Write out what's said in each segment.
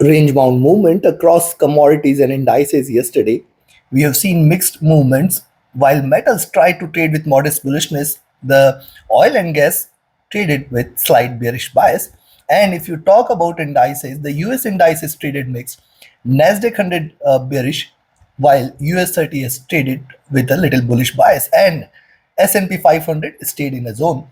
range bound movement across commodities and indices yesterday. We have seen mixed movements. While metals tried to trade with modest bullishness, the oil and gas traded with slight bearish bias. And if you talk about indices, the US indices traded mixed. Nasdaq 100 bearish, while US30 has traded with a little bullish bias, and S&P 500 stayed in a zone.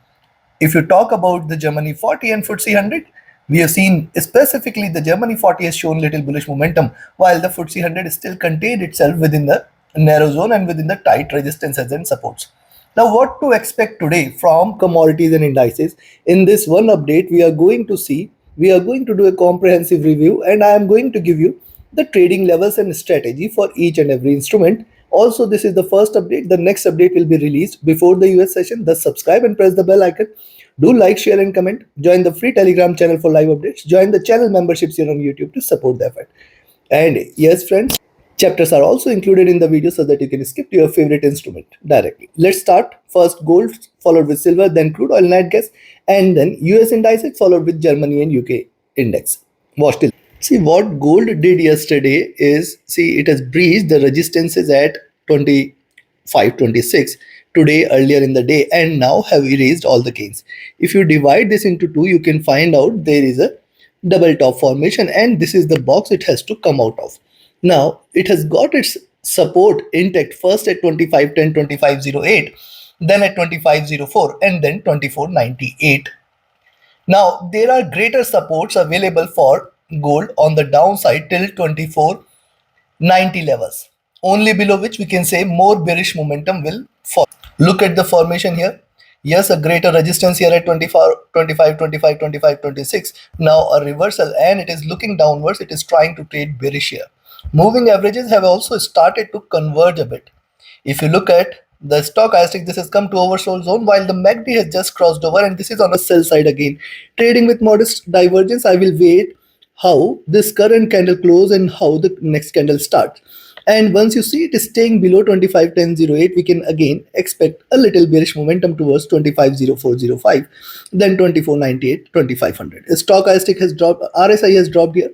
If you talk about the Germany 40 and FTSE 100, we have seen specifically the Germany 40 has shown little bullish momentum, while the FTSE 100 still contained itself within the narrow zone and within the tight resistances and supports. Now, what to expect today from commodities and indices? In this one update, we are going to do a comprehensive review, and I am going to give you the trading levels and strategy for each and every instrument. Also, this is the first update. The next update will be released before the US session. Thus, subscribe and press the bell icon. Do like, share, and comment. Join the free Telegram channel for live updates. Join the channel memberships here on YouTube to support the effort. And yes, friends, chapters are also included in the video so that you can skip to your favorite instrument directly. Let's start. First gold, followed with silver, then crude oil, nat gas, and then US indices, followed with Germany and UK index. Watch till. See what gold did yesterday is, see, it has breached the resistances at 25.26 today earlier in the day, and now have erased all the gains. If you divide this into two, you can find out there is a double top formation, and this is the box it has to come out of. Now it has got its support intact, first at 25.10, 25.08, then at 25.04, and then 24.98. Now, there are greater supports available for gold on the downside till 24.90 levels, only below which we can say more bearish momentum will fall. Look at the formation here. Yes, a greater resistance here at 24, 25, 25, 25, 26. Now a reversal, and it is looking downwards. It is trying to trade bearish here. Moving averages have also started to converge a bit. If you look at the stochastic, this has come to oversold zone, while the MACD has just crossed over, and this is on the sell side again. Trading with modest divergence. I will wait how this current candle close and how the next candle starts. And once you see it is staying below 25.10.08, we can again expect a little bearish momentum towards 25.0405, then 24.98, 2500. Stochastic has dropped, RSI has dropped here.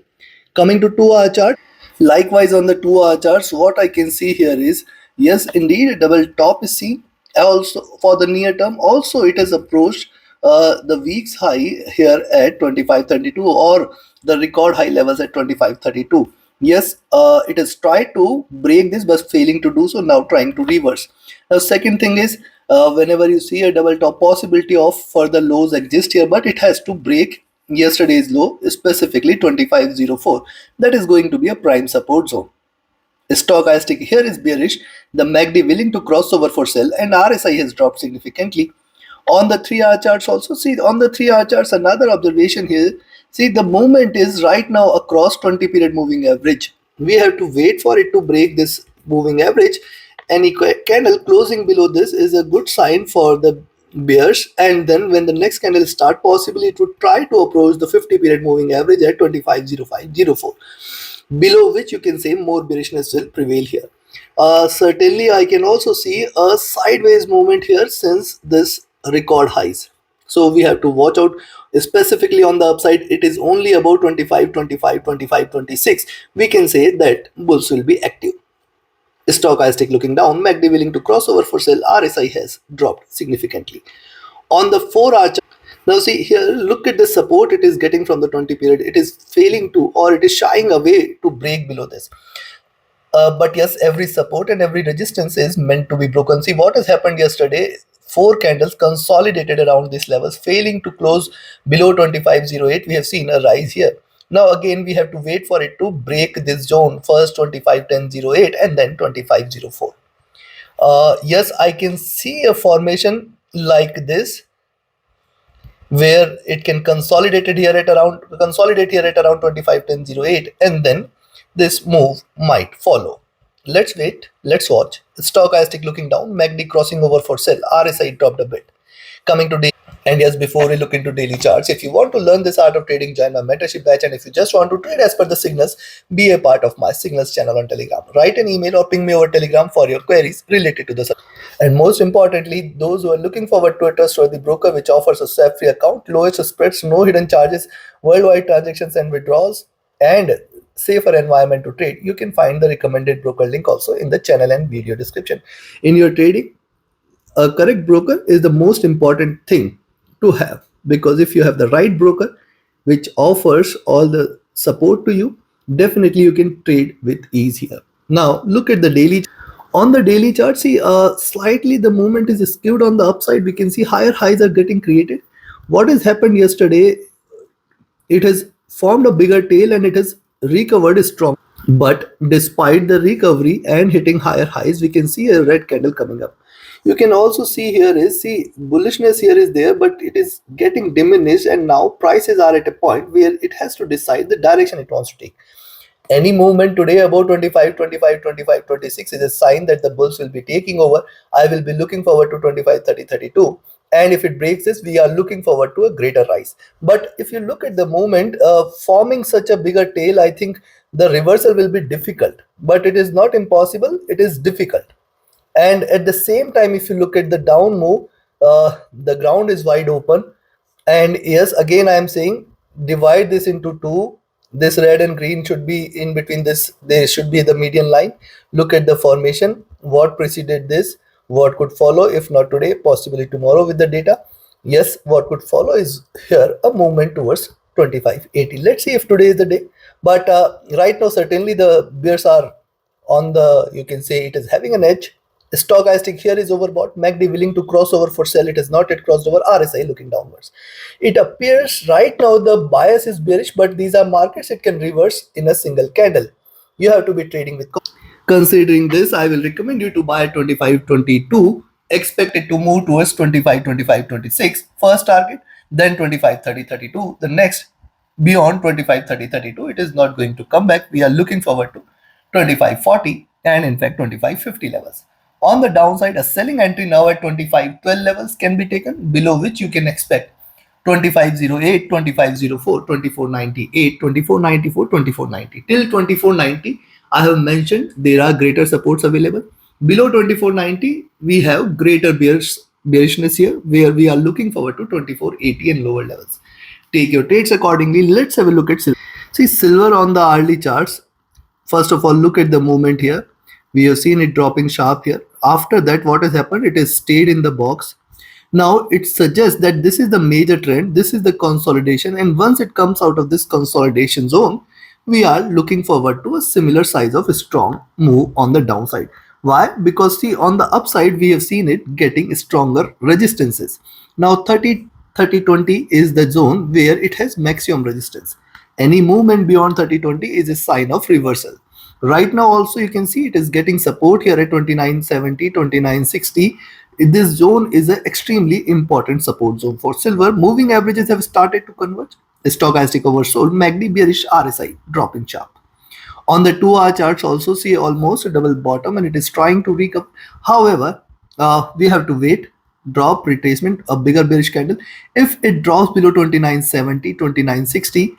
Coming to 2-hour chart, likewise on the 2-hour charts, what I can see here is, yes, indeed, a double top is seen. Also, for the near term, also it has approached the week's high here at 25.32, or the record high levels at 25.32. Yes, it has tried to break this but failing to do so, now trying to reverse. Now, second thing is, whenever you see a double top, possibility of further lows exist here, but it has to break yesterday's low, specifically 25.04. That is going to be a prime support zone. Stochastic here is bearish, the MACD willing to cross over for sell, and RSI has dropped significantly. On the 3-hour charts also, see on the 3-hour charts, another observation here. See, the movement is right now across 20 period moving average. We have to wait for it to break this moving average. Any candle closing below this is a good sign for the bears, and then when the next candle start, possibly it would try to approach the 50 period moving average at 25.0504, below which you can say more bearishness will prevail here. Certainly I can also see a sideways movement here since this record highs, so we have to watch out. Specifically on the upside, it is only about 25, 25, 25, 26. We can say that bulls will be active. Stochastic looking down, MACD willing to cross over for sell, RSI has dropped significantly. On the 4-hour chart, now see here, look at the support it is getting from the 20 period. It is failing to, or it is shying away to break below this. But yes, every support and every resistance is meant to be broken. See what has happened yesterday. 4 candles consolidated around these levels, failing to close below 25.08. We have seen a rise here. Now again, we have to wait for it to break this zone, first 25.10.08 and then 25.04. Yes, I can see a formation like this, where it can consolidate here at around 25.10.08, and then this move might follow. Let's wait, let's watch. Stochastic looking down, MACD crossing over for sell, RSI dropped a bit. Coming to daily, and yes, before we look into daily charts, if you want to learn this art of trading, join my mentorship batch, and if you just want to trade as per the signals, be a part of my signals channel on Telegram. Write an email or ping me over Telegram for your queries related to the subject. And most importantly, those who are looking forward to a trustworthy broker which offers a swap free account, lowest spreads, no hidden charges, worldwide transactions and withdrawals, and safer environment to trade, you can find the recommended broker link also in the channel and video description. In your trading, a correct broker is the most important thing to have, because if you have the right broker which offers all the support to you, definitely you can trade with ease here. Now look at the daily. On the daily chart, see, slightly the movement is skewed on the upside. We can see higher highs are getting created. What has happened yesterday, it has formed a bigger tail and it has recovered strong. But despite the recovery and hitting higher highs, we can see a red candle coming up. You can also see here is, see, bullishness here is there, but it is getting diminished, and now prices are at a point where it has to decide the direction it wants to take. Any movement today above 25, 25, 25, 26 is a sign that the bulls will be taking over. I will be looking forward to 25, 30, 32. And if it breaks this, we are looking forward to a greater rise. But if you look at the movement, forming such a bigger tail, I think the reversal will be difficult. But it is not impossible, it is difficult. And at the same time, if you look at the down move, the ground is wide open. And yes, again I am saying, divide this into two. This red and green should be in between this. There should be the median line. Look at the formation, what preceded this, what could follow, if not today, possibly tomorrow with the data. Yes, what could follow is here a movement towards 2580. Let's see if today is the day. But right now, certainly the bears are on the, you can say it is having an edge. Stochastic here is overbought. MACD willing to cross over for sell. It has not yet crossed over. RSI looking downwards. It appears right now the bias is bearish, but these are markets. It can reverse in a single candle. You have to be trading with caution. Considering this, I will recommend you to buy 25.22. Expect it to move towards 25.26. First target, then 25.30.32. The next, beyond 25.30.32, it is not going to come back. We are looking forward to 25.40 and in fact 25.50 levels. On the downside, a selling entry now at 25.12 levels can be taken, below which you can expect 25.08, 25.04, 24.98, 24.94, 24.90. Till 24.90, I have mentioned there are greater supports available. Below 24.90, we have greater bearishness here, where we are looking forward to 24.80 and lower levels. Take your trades accordingly. Let's have a look at silver. See, silver on the hourly charts. First of all, look at the movement here. We have seen it dropping sharp here. After that, what has happened? It has stayed in the box. Now it suggests that this is the major trend. This is the consolidation. And once it comes out of this consolidation zone, we are looking forward to a similar size of a strong move on the downside. Why? Because see, on the upside, we have seen it getting stronger resistances. Now 30-20 is the zone where it has maximum resistance. Any movement beyond 30-20 is a sign of reversal. Right now also you can see it is getting support here at 29.70, 29.60. This zone is an extremely important support zone for silver. Moving averages have started to converge. The stochastic oversold, MACD bearish, RSI dropping sharp. On the 2-hour charts also see almost a double bottom and it is trying to recover. However, we have to wait. Drop, retracement, a bigger bearish candle. If it drops below 29.70, 29.60,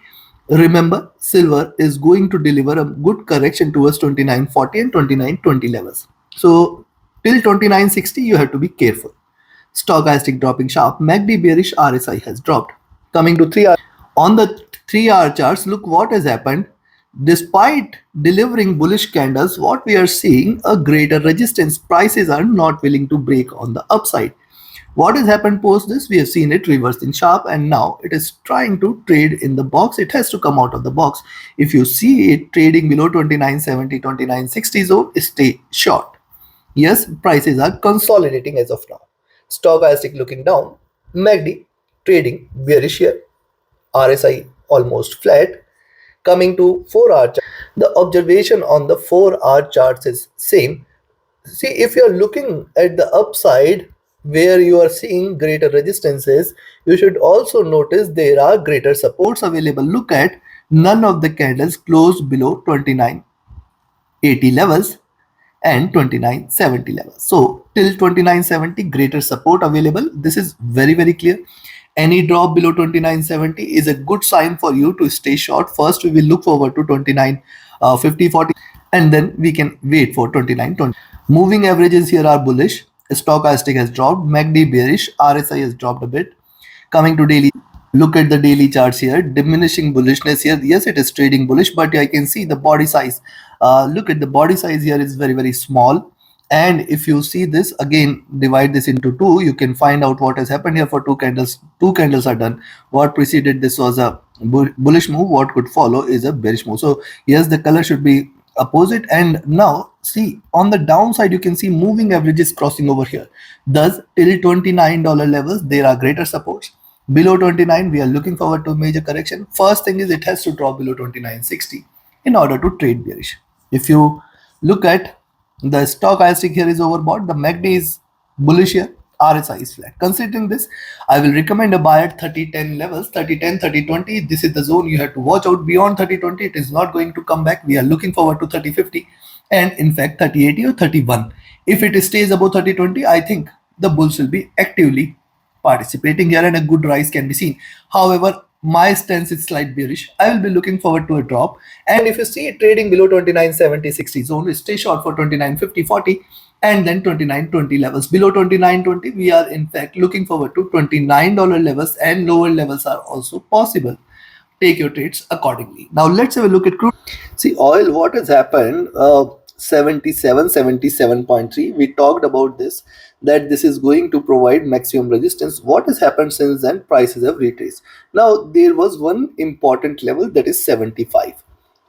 remember, silver is going to deliver a good correction towards 29.40 and 29.20 levels. So till 29.60, you have to be careful. Stochastic dropping sharp, MACD bearish, RSI has dropped. Coming to 3 hour. On the 3-hour charts, look what has happened. Despite delivering bullish candles, what we are seeing, a greater resistance. Prices are not willing to break on the upside. What has happened post this? We have seen it reversing sharp and now it is trying to trade in the box. It has to come out of the box. If you see it trading below 29.70, 29.60 zone, stay short. Yes, prices are consolidating as of now. Stochastic looking down. MACD trading bearish here. RSI almost flat. Coming to 4-hour chart, the observation on the 4-hour charts is same. See, if you are looking at the upside where you are seeing greater resistances, you should also notice there are greater supports available. Look at, none of the candles closed below 29.80 levels and 29.70 levels. So till 29.70, greater support available. This is very, very clear. Any drop below 29.70 is a good sign for you to stay short. First, we will look forward to 29.50, 40, and then we can wait for 29.20. Moving averages here are bullish. Stochastic has dropped. MACD bearish. RSI has dropped a bit. Coming to daily. Look at the daily charts here, diminishing bullishness here. Yes, it is trading bullish, but I can see the body size. Look at the body size here is very small. And if you see this again, divide this into two, you can find out what has happened here. For two candles, two candles are done. What preceded this was a bullish move. What could follow is a bearish move. So yes, the color should be opposite. And now see on the downside, you can see moving averages crossing over here. Thus till $29 levels there are greater supports. Below 29, we are looking forward to a major correction. First thing is it has to drop below 29.60 in order to trade bearish. If you look at the stochastic here is overbought, the MACD is bullish here, RSI is flat. Considering this, I will recommend a buy at 30-10 levels, 30-10, 30-20. This is the zone you have to watch out. Beyond 30-20, it is not going to come back. We are looking forward to 30-50 and in fact 30-80 or 31. If it stays above 30-20, I think the bulls will be actively participating here and a good rise can be seen. However, my stance is slight bearish. I will be looking forward to a drop. And if you see it trading below 29.70-60 zone, stay short for 29.50-40 and then 29.20 levels. Below 29.20, we are in fact looking forward to $29 levels and lower levels are also possible. Take your trades accordingly. Now let's have a look at crude. See oil, what has happened? 77.3. We talked about this, that this is going to provide maximum resistance. What has happened since then? Prices have retraced. Now there was one important level, that is 75.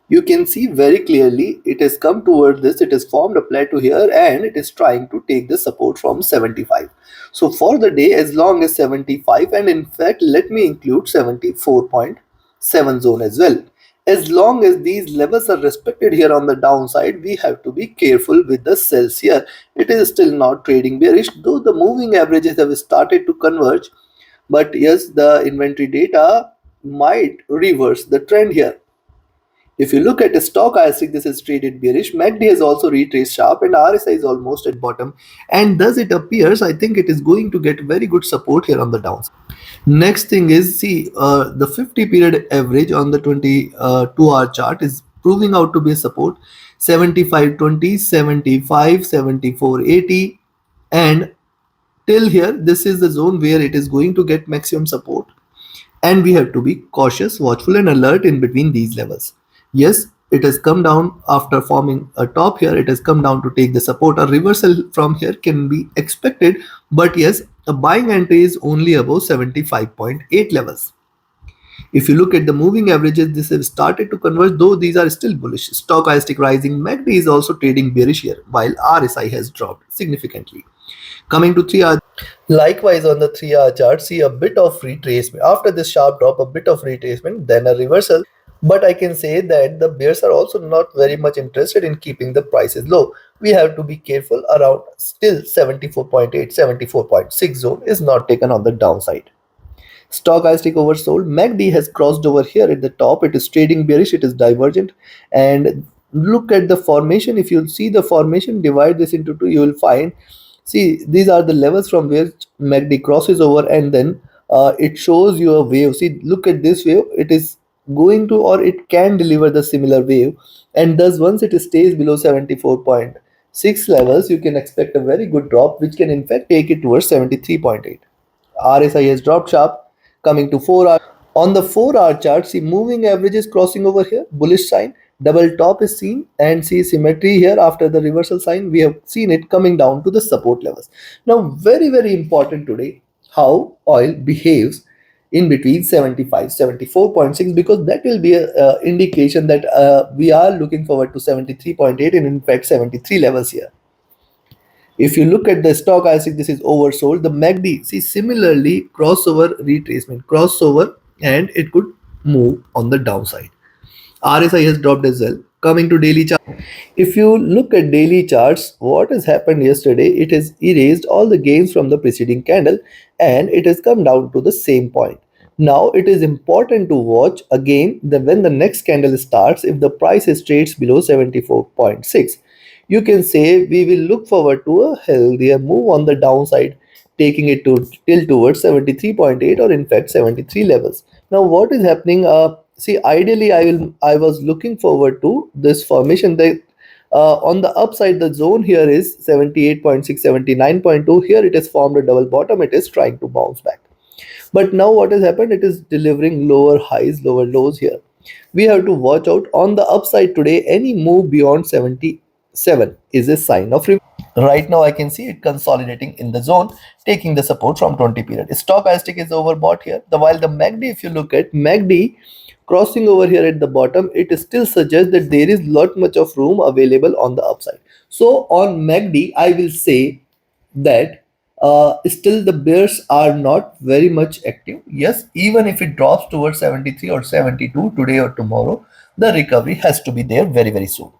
You can see very clearly it has come toward this, it has formed a plateau here and it is trying to take the support from 75. So for the day, as long as 75, and in fact let me include 74.7 zone as well, as long as these levels are respected here on the downside, we have to be careful with the sells here. It is still not trading bearish, though the moving averages have started to converge, but yes, the inventory data might reverse the trend here. If you look at the stochastic, this is traded bearish. MACD has also retraced sharp and RSI is almost at bottom. And thus it appears, I think it is going to get very good support here on the downside. Next thing is, see, the 50 period average on the 22-hour chart is proving out to be a support. 75.20, 75, 74.80, and till here, this is the zone where it is going to get maximum support. And we have to be cautious, watchful and alert in between these levels. Yes, it has come down after forming a top here. It has come down to take the support. A reversal from here can be expected, but yes, a buying entry is only above 75.8 levels. If you look at the moving averages, this has started to converge, though these are still bullish. Stochastic rising, MACD is also trading bearish here, while RSI has dropped significantly. Coming to 3-hour, likewise on the 3-hour chart, see a bit of retracement. After this sharp drop, a bit of retracement, then a reversal. But I can say that the bears are also not very much interested in keeping the prices low. We have to be careful around still 74.8, 74.6 zone is not taken on the downside. Stochastic oversold. MACD has crossed over here at the top. It is trading bearish. It is divergent. And look at the formation. If you see the formation, divide this into two, you will find, see, these are the levels from where MACD crosses over and then it shows you a wave. See, look at this wave. It is going to, or it can deliver the similar wave. And thus once it stays below 74.6 levels, you can expect a very good drop, which can in fact take it towards 73.8. RSI has dropped sharp. Coming to 4-hour. On the 4-hour chart, see moving averages crossing over here, bullish sign, double top is seen, and see symmetry here after the reversal sign. We have seen it coming down to the support levels. Now, very important today, how oil behaves in between 75, 74.6, because that will be a indication that we are looking forward to 73.8 and in fact 73 levels here. If you look at the stochastic, this is oversold. The MACD, see, similarly crossover retracement, crossover, and it could move on the downside. RSI has dropped as well. Coming to daily chart, if you look at daily charts, what has happened yesterday? It has erased all the gains from the preceding candle, and it has come down to the same point. Now it is important to watch again when the next candle starts. If the price trades below 74.6, you can say we will look forward to a healthier move on the downside, taking it to till towards 73.8 or in fact 73 levels. Now what is happening? See, ideally I was looking forward to this formation that on the upside the zone here is 78.6, 79.2. Here it has formed a double bottom. It is trying to bounce back. But now what has happened, it is delivering lower highs, lower lows here. We have to watch out on the upside today. Any move beyond 77 is a sign of right now I can see it consolidating in the zone, taking the support from 20 period. Stochastic is overbought here. While the MACD, if you look at MACD crossing over here at the bottom, it still suggests that there is lot much of room available on the upside. So on MACD, I will say that still the bears are not very much active. Yes, even if it drops towards 73 or 72 today or tomorrow, the recovery has to be there very, very soon.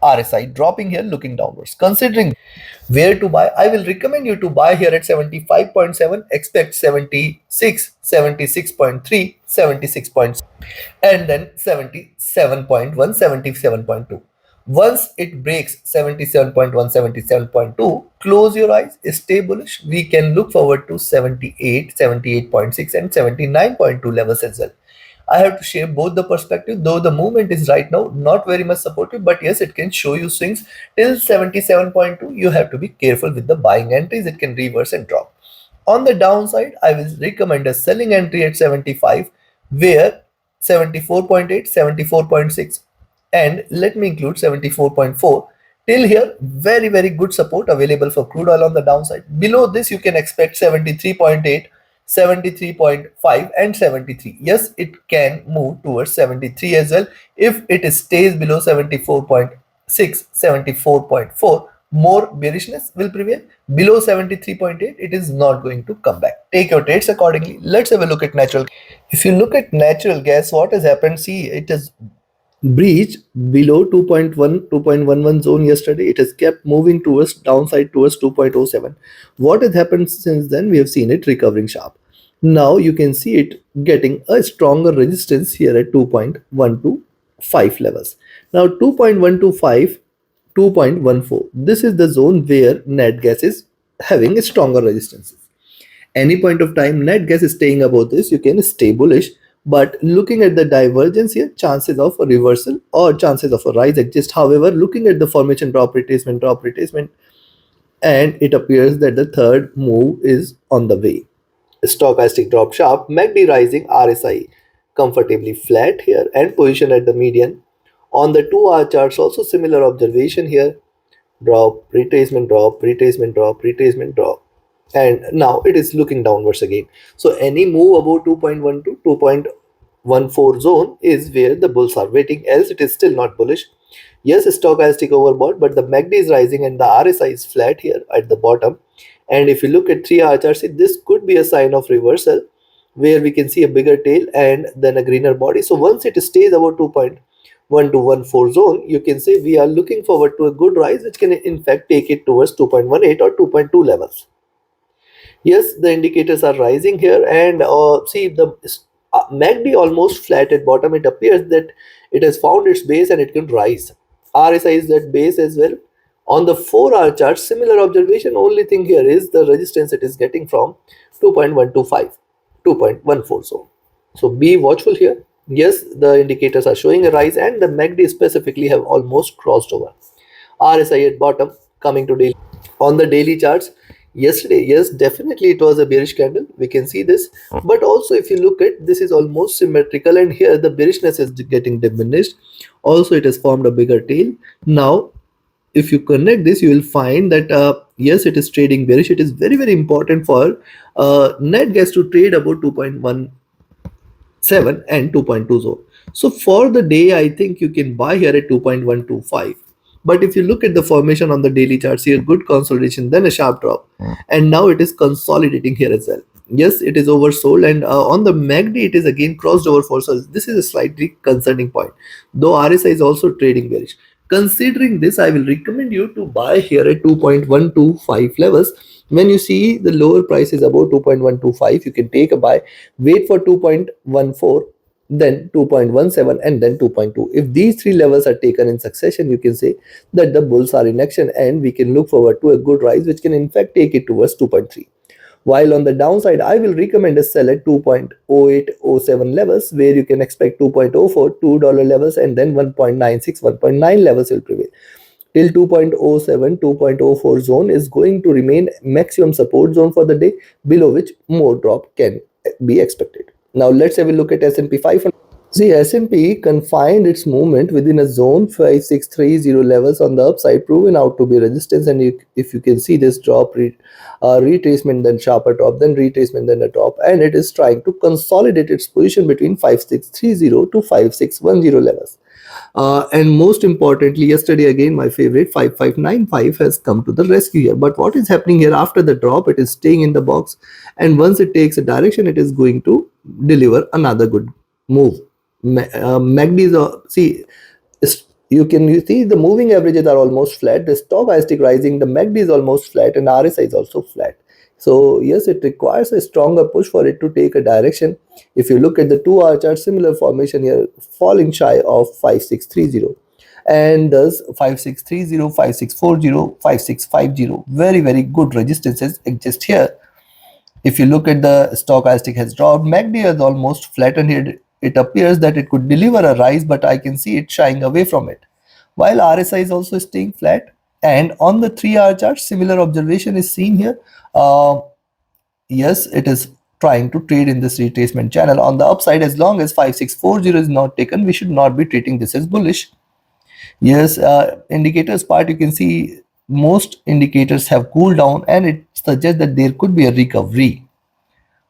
RSI dropping here, looking downwards. Considering where to buy, I will recommend you to buy here at 75.7, expect 76, 76.3, 76. And then 77.1, 77.2. Once it breaks 77.1, 77.2, close your eyes, stay bullish. We can look forward to 78, 78.6 and 79.2 levels as well. I have to share both the perspective, though the movement is right now not very much supportive, but yes, it can show you swings till 77.2. You have to be careful with the buying entries. It can reverse and drop. On the downside, I will recommend a selling entry at 75, where 74.8, 74.6, and let me include 74.4. Till here, very, very good support available for crude oil on the downside. Below this, you can expect 73.8, 73.5 and 73. Yes, it can move towards 73 as well. If it stays below 74.6, 74.4, more bearishness will prevail. Below 73.8, it is not going to come back. Take your trades accordingly. Let's have a look at natural. If you look at natural gas, what has happened? See, it has breached below 2.1 2.11 zone yesterday. It has kept moving towards downside towards 2.07. What has happened since then? We have seen it recovering sharp. Now you can see it getting a stronger resistance here at 2.125 levels. Now 2.125, 2.14, this is the zone where net gas is having a stronger resistance. Any point of time net gas is staying above this, you can stay bullish. But looking at the divergence here, chances of a reversal or chances of a rise exist. However, looking at the formation drop, retracement, and it appears that the third move is on the way. Stochastic drop sharp, MACD rising, RSI comfortably flat here and position at the median. On the 2-hour charts, also similar observation here. Drop, retracement drop, retracement drop, and now it is looking downwards again. So any move above 2.1 to 2.14 zone is where the bulls are waiting, else it is still not bullish. Yes, stochastic overbought, but the MACD is rising and the RSI is flat here at the bottom. And if you look at 3-hour chart, this could be a sign of reversal where we can see a bigger tail and then a greener body. So once it stays about 2.1 to 14 zone, you can say we are looking forward to a good rise, which can in fact take it towards 2.18 or 2.2 levels. Yes, the indicators are rising here, and see the MACD almost flat at bottom. It appears that it has found its base and it can rise. RSI is that base as well. On the 4-hour chart, similar observation. Only thing here is the resistance it is getting from 2.125, 2.14 zone. So be watchful here. Yes, the indicators are showing a rise, and the MACD specifically have almost crossed over. RSI at bottom, coming to daily. On the daily charts, yesterday, yes, definitely it was a bearish candle. We can see this, but also if you look at this, is almost symmetrical, and here the bearishness is getting diminished. Also, it has formed a bigger tail. Now, if you connect this, you will find that yes, it is trading bearish. It is very, very important for net gas to trade about 2.17 and 2.2 zone. So for the day, I think you can buy here at 2.125. But if you look at the formation on the daily charts here, good consolidation, then a sharp drop, and now it is consolidating here as well. Yes, it is oversold, and on the MACD, it is again crossed over for. So this is a slightly concerning point, though RSI is also trading bearish. Considering this, I will recommend you to buy here at 2.125 levels. When you see the lower price is about 2.125, you can take a buy, wait for 2.14, then 2.17, and then 2.2. If these three levels are taken in succession, you can say that the bulls are in action, and we can look forward to a good rise, which can in fact take it towards 2.3. While on the downside, I will recommend a sell at 2.0807 levels, where you can expect 2.04, $2 levels, and then 1.96, 1.9 levels will prevail. till 2.07, 2.04 zone is going to remain maximum support zone for the day, below which more drop can be expected. Now let's have a look at S&P 500. See, S&P confined its movement within a zone 5630 levels on the upside, proven out to be resistance. And if you can see this drop, retracement, then sharper drop, then retracement, then a drop, and it is trying to consolidate its position between 5630 to 5610 levels. And most importantly, yesterday again, my favorite 5595 has come to the rescue here. But what is happening here after the drop? It is staying in the box, and once it takes a direction, it is going to deliver another good move. MACDs are, see, you see the moving averages are almost flat. The stochastic rising, the MACD is almost flat, and RSI is also flat. So yes, it requires a stronger push for it to take a direction. If you look at the 2 hour chart, similar formation here, falling shy of 5630, and thus 5630, 5640, 5650, very good resistances exist here. If you look at the stochastic has dropped, MACD has almost flattened here. It appears that it could deliver a rise, but I can see it shying away from it. While RSI is also staying flat, and on the 3 hour chart, similar observation is seen here. Yes, it is trying to trade in this retracement channel on the upside. As long as 5640 is not taken, we should not be treating this as bullish. Yes, indicators part, you can see most indicators have cooled down, and it suggests that there could be a recovery.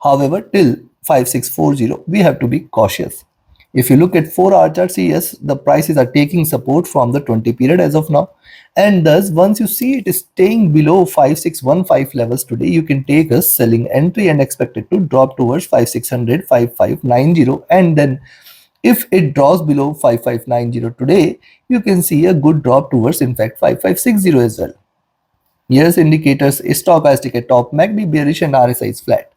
However, till 5640, we have to be cautious. If you look at 4 hour chart, see, yes, the prices are taking support from the 20 period as of now. And thus, once you see it is staying below 5615 levels today, you can take a selling entry and expect it to drop towards 5600, 5590. And then if it drops below 5590 today, you can see a good drop towards, in fact, 5560 as well. Yes, indicators stochastic at top, MACD bearish, and RSI is flat.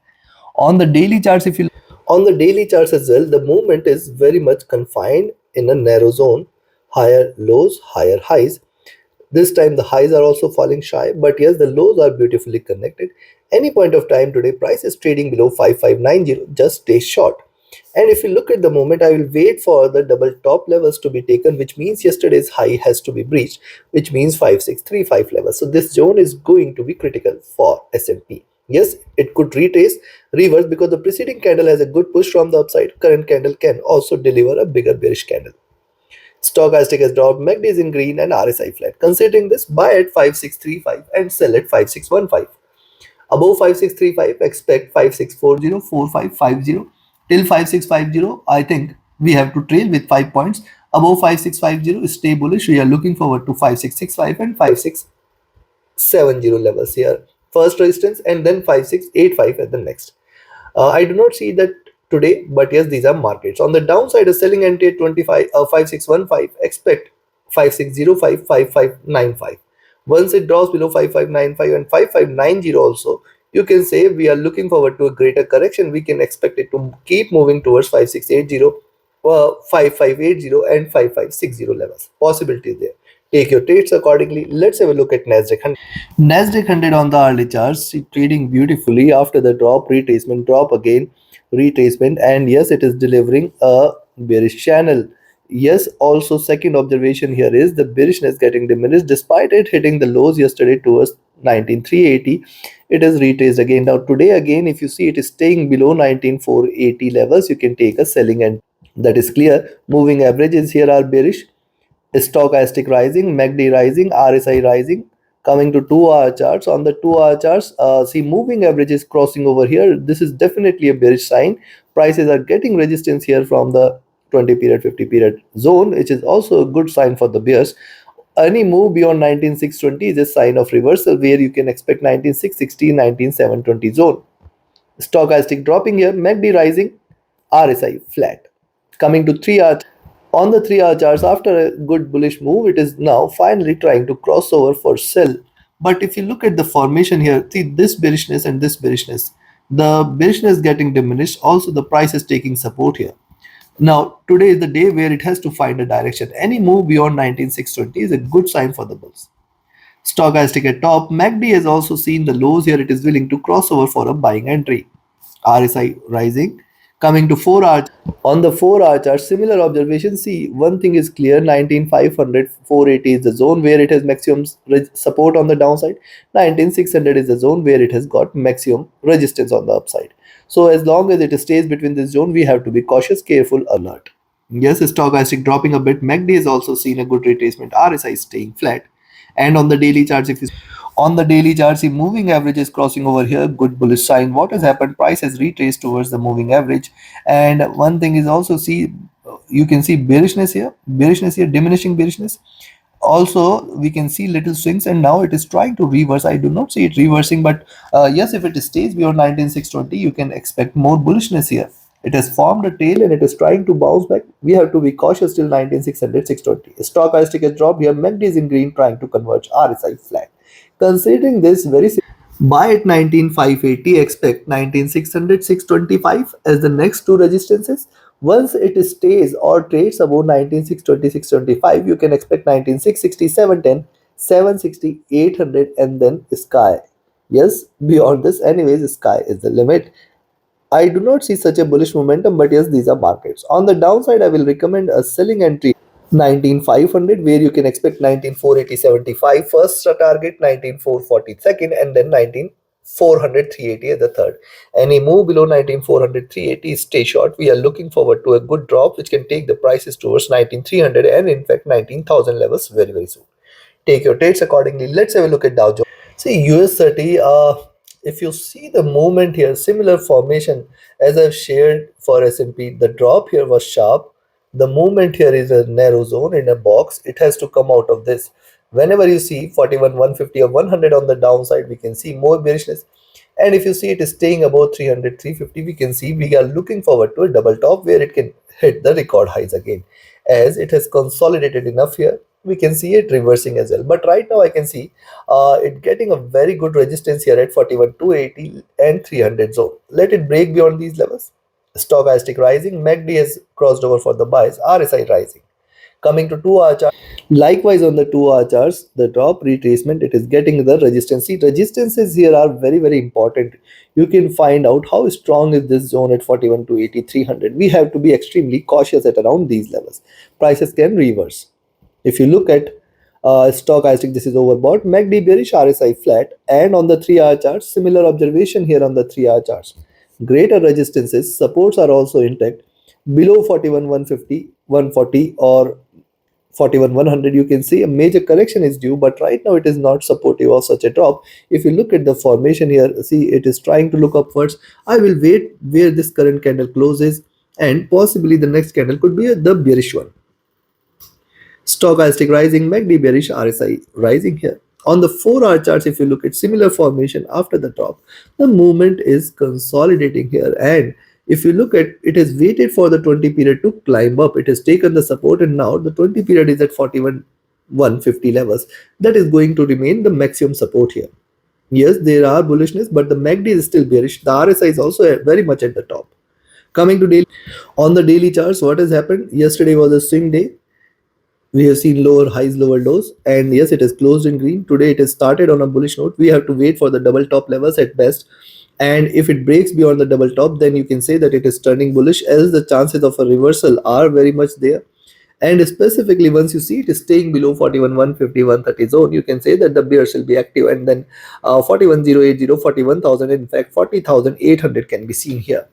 On the daily charts, if you on the daily charts as well, the movement is very much confined in a narrow zone, higher lows, higher highs. This time the highs are also falling shy, but yes, the lows are beautifully connected. Any point of time today, price is trading below 5590, just stay short. And if you look at the moment, I will wait for the double top levels to be taken, which means yesterday's high has to be breached, which means 5635 levels. So this zone is going to be critical for S&P. Yes, it could retrace, reverse, because the preceding candle has a good push from the upside. Current candle can also deliver a bigger bearish candle. Stochastic has dropped, MACD is in green, and RSI flat. Considering this, buy at 5635 and sell at 5615. Above 5635, expect 5640, 4550. Till 5650, I think we have to trail with 5 points. Above 5650, stay bullish. We are looking forward to 5665 and 5670 levels here. First resistance, and then 5685 at the next. I do not see that today, but yes, these are markets. On the downside, a selling entry at 5615, expect 5605, 5595. Once it drops below 5595 and 5590 also, you can say we are looking forward to a greater correction. We can expect it to keep moving towards 5680, 5580, and 5560 levels. Possibility there. Take your trades accordingly. Let's have a look at Nasdaq 100. Nasdaq 100 on the early charts, trading beautifully after the drop, retracement, drop again, retracement, and yes, it is delivering a bearish channel. Yes, also second observation here is the bearishness getting diminished despite it hitting the lows yesterday towards 19380. It is retraced again. Now today again, if you see it is staying below 19480 levels, you can take a selling, and that is clear. Moving averages here are bearish, stochastic rising, MACD rising, RSI rising. Coming to 2 hour charts, on the 2 hour charts, see moving averages crossing over here. This is definitely a bearish sign. Prices are getting resistance here from the 20 period, 50 period zone, which is also a good sign for the bears. Any move beyond 19620 is a sign of reversal, where you can expect 19660, 19720 zone. Stochastic dropping here, MACD rising, RSI flat. Coming to 3 hour, on the 3 hour charts, after a good bullish move, it is now finally trying to cross over for sell. But if you look at the formation here, see this bearishness and this bearishness, the bearishness getting diminished, also the price is taking support here. Now today is the day where it has to find a direction. Any move beyond 19620 is a good sign for the bulls. Stochastic at top, MACD has also seen the lows here. It is willing to cross over for a buying entry. RSI rising, Coming to 4 hour, on the 4 hour chart, similar observation. See, one thing is clear: 19,500 480 is the zone where it has maximum support on the downside. 19,600 is the zone where it has got maximum resistance on the upside. So as long as it stays between this zone, we have to be cautious, careful, alert. Yes, stochastic dropping a bit. MACD has also seen a good retracement. RSI is staying flat. And on the daily charts, if you on the daily chart, see moving average is crossing over here. Good bullish sign. What has happened? Price has retraced towards the moving average. And one thing is also see, you can see bearishness here, diminishing bearishness. Also, we can see little swings, and now it is trying to reverse. I do not see it reversing, but yes, if it stays beyond 19,620, you can expect more bullishness here. It has formed a tail and it is trying to bounce back. We have to be cautious till 19,600, 620. Stochastic has dropped here. MACD is in green, trying to converge. RSI flat. Considering this very buy at 19,580, expect 19,600, 625 as the next two resistances. Once it stays or trades above 19,620, 625, you can expect 19,660, 710, 760, 800, and then sky. Yes, beyond this, anyways, sky is the limit. I do not see such a bullish momentum, but yes, these are markets. On the downside, I will recommend a selling entry 19,500, where you can expect 19,480.75 first target, 19,440 second, and then 19,400 380 as the third. Any move below 19,400 380, stay short. We are looking forward to a good drop which can take the prices towards 19,300 and in fact 19,000 levels very very soon. Take your trades accordingly. Let's have a look at Dow Jones. See, US30, if you see the movement here, similar formation as I've shared for S&P, the drop here was sharp. The movement here is a narrow zone in a box. It has to come out of this. Whenever you see 41, 150 or 100 on the downside, we can see more bearishness. And if you see it is staying above 300, 350, we can see we are looking forward to a double top where it can hit the record highs again. As it has consolidated enough here, we can see it reversing as well. But right now I can see it getting a very good resistance here at 41, 280 and 300 zone. Let it break beyond these levels. Stochastic rising, MACD has crossed over for the buys, RSI rising. Coming to 2 hour chart, likewise on the 2 hour charts, the drop retracement, it is getting the resistance. See, resistances here are very very important. You can find out how strong is this zone at 41 to 80, 300. We have to be extremely cautious at around these levels. Prices can reverse. If you look at stochastic, this is overbought. MACD bearish, RSI flat, and on the 3 hour charts, similar observation here on the 3 hour charts. Greater resistances, supports are also intact. Below 41, 150, 140 or 41, 100, you can see a major correction is due, but right now it is not supportive of such a drop. If you look at the formation here, see it is trying to look upwards. I will wait where this current candle closes, and possibly the next candle could be the bearish one. Stochastic rising, MACD bearish, RSI rising here. On the 4 hour charts, if you look at similar formation after the top, the movement is consolidating here. And if you look at it, has waited for the 20 period to climb up. It has taken the support, and now the 20 period is at 41, 150 levels. That is going to remain the maximum support here. Yes, there are bullishness, but the MACD is still bearish. The RSI is also very much at the top. Coming to daily, on the daily charts, what has happened? Yesterday was a swing day. We have seen lower highs, lower lows, and yes, it is closed in green. Today it has started on a bullish note. We have to wait for the double top levels at best, and if it breaks beyond the double top, then you can say that it is turning bullish, as the chances of a reversal are very much there. And specifically, once you see it is staying below 41, 150, 130 zone, you can say that the bears will be active, and then 41,080, 41,000, in fact 40,800 can be seen here.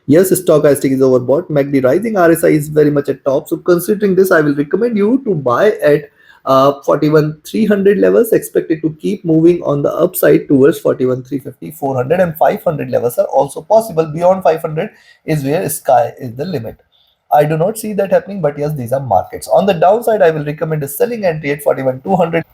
Yes, stochastic is overbought. MACD rising, RSI is very much at top. So considering this, I will recommend you to buy at 41,300 levels, expected to keep moving on the upside towards 41,350, 400 and 500 levels are also possible. Beyond 500 is where sky is the limit. I do not see that happening, but yes, these are markets. On the downside, I will recommend a selling entry at 41,200.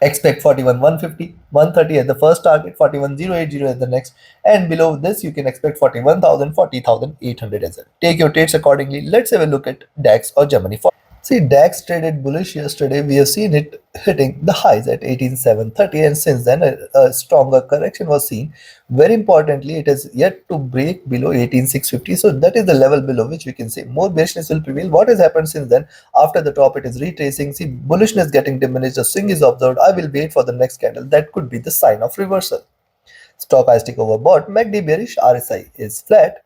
Expect 41, 150, 130 as the first target, 41,080 as the next, and below this you can expect 41,000, 40,800 as well. Take your trades accordingly. Let's have a look at DAX or Germany. See, DAX traded bullish yesterday. We have seen it hitting the highs at 18,730, and since then a stronger correction was seen. Very importantly, it has yet to break below 18,650. So that is the level below which we can say more bearishness will prevail. What has happened since then? After the top, it is retracing. See, bullishness getting diminished. The swing is observed. I will wait for the next candle. That could be the sign of reversal. Stochastic overbought. MACD bearish. RSI is flat.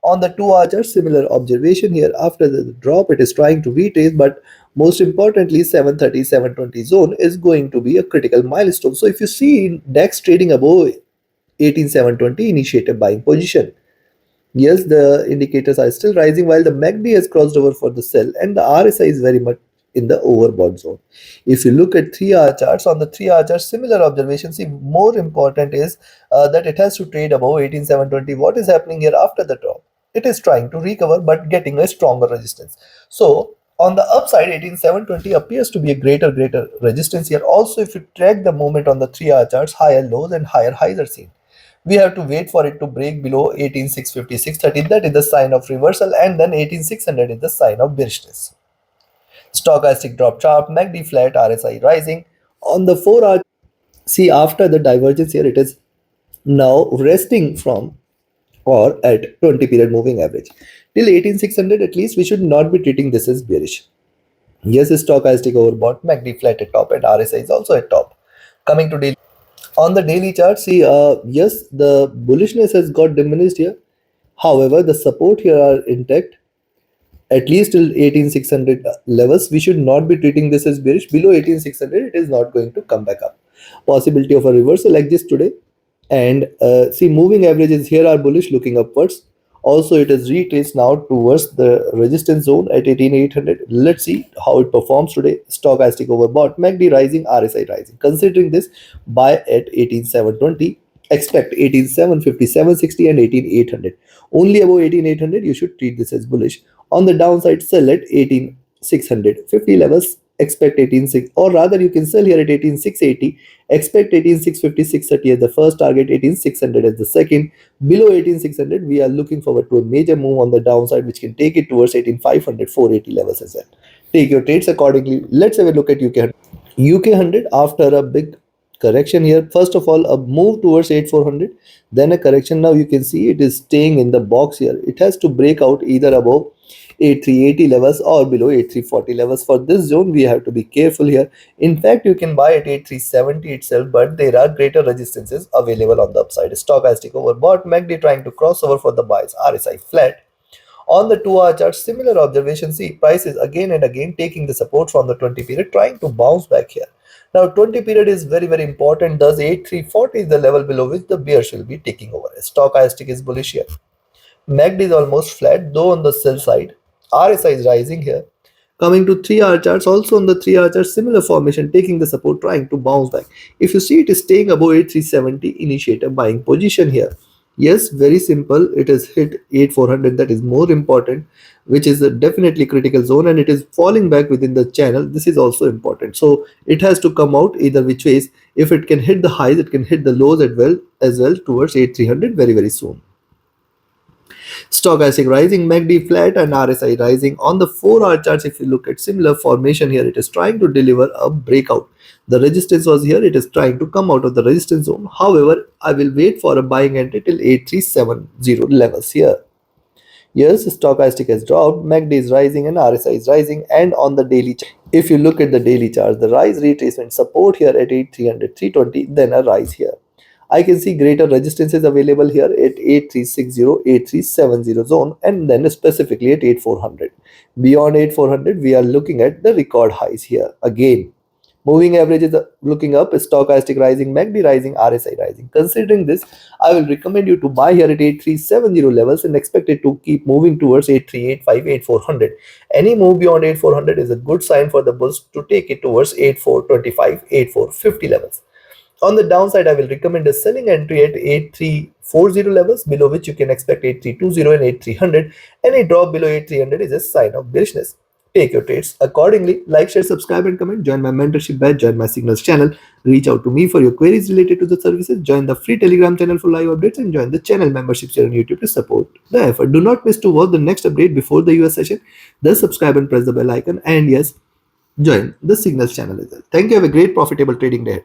On the 2 hour chart, similar observation here. After the drop, it is trying to retrace, but most importantly, 730, 720 zone is going to be a critical milestone. So if you see DAX trading above 18720, initiate a buying position. Yes, the indicators are still rising while the MACD has crossed over for the sell and the RSI is very much in the overbought zone. If you look at 3 hour charts, on the 3 hour chart, similar observation. See, more important is that it has to trade above 18720. What is happening here after the drop? It is trying to recover but getting a stronger resistance. So on the upside, 18720 appears to be a greater resistance here. Also, if you track the movement on the 3 hour charts, higher lows and higher highs are seen. We have to wait for it to break below 18650, 630. That is the sign of reversal, and then 18600 is the sign of bearishness. Stochastic drop sharp, MACD flat, RSI rising. On the 4 hour, see, after the divergence here, it is now resting from or at 20 period moving average. Till 18600 at least, we should not be treating this as bearish. Yes, stochastic overbought, MACD flat at top, and RSI is also at top. Coming to daily. On the daily chart, see, yes, the bullishness has got diminished here. However, the support here are intact at least till 18600 levels. We should not be treating this as bearish. Below 18600, it is not going to come back up. Possibility of a reversal like this today. And see, moving averages here are bullish, looking upwards. Also, it is retraced now towards the resistance zone at 18800. Let's see how it performs today. Stochastic overbought, MACD rising, RSI rising. Considering this, buy at 18720. Expect 18750, 760 and 18800. Only above 18800, you should treat this as bullish. On the downside, sell at 18650 levels. Expect 186, or rather you can sell here at 18680. Expect 18650, 630 as the first target, 18600 as the second. Below 18600, we are looking forward to a major move on the downside which can take it towards 18500, 480 levels as well. Take your trades accordingly. Let's have a look at UK100 after a big correction here. First of all, a move towards 8400, then a correction. Now you can see it is staying in the box here. It has to break out either above 8380 levels or below 8340 levels. For this zone, we have to be careful here. In fact, you can buy at 8370 itself, but there are greater resistances available on the upside. Stochastic overbought, MACD trying to cross over for the buys, RSI flat. On the 2 hour chart, similar observation. See, prices again and again taking the support from the 20 period, trying to bounce back here. Now, 20 period is very important. Thus, 8340 is the level below which the bears will be taking over. Stochastic is bullish here. MACD is almost flat, though on the sell side. RSI is rising here. Coming to 3 hour charts, also on the 3 hour chart, similar formation, taking the support, trying to bounce back. If you see, it is staying above 8370, initiate a buying position here. Yes, very simple. It has hit 8400. That is more important, which is a definitely critical zone, and it is falling back within the channel. This is also important. So it has to come out either which ways. If it can hit the highs, it can hit the lows as well towards 8300 very soon. Stochastic rising, MACD flat, and RSI rising. On the 4 hour charts, if you look at similar formation here, it is trying to deliver a breakout. The resistance was here. It is trying to come out of the resistance zone. However, I will wait for a buying entry till 8370 levels here. Yes, stochastic has dropped, MACD is rising, and RSI is rising. And on the daily chart, if you look at the daily chart, the rise retracement support here at 8300, 320, then a rise here. I can see greater resistances available here at 8360, 8370 zone, and then specifically at 8400. Beyond 8400, we are looking at the record highs here again. Moving averages are looking up, stochastic rising, MACD rising, RSI rising. Considering this, I will recommend you to buy here at 8370 levels and expect it to keep moving towards 8385, 8400. Any move beyond 8400 is a good sign for the bulls to take it towards 8425, 8450 levels. On the downside, I will recommend a selling entry at 8340 levels, below which you can expect 8320 and 8300. Any drop below 8300 is a sign of bearishness. Take your trades accordingly. Like, share, subscribe, and comment. Join my mentorship batch. Join my signals channel. Reach out to me for your queries related to the services. Join the free Telegram channel for live updates, and join the channel membership share on YouTube to support the effort. Do not miss to watch the next update before the US session. Then subscribe and press the bell icon. And yes, join the signals channel as well. Thank you. Have a great profitable trading day.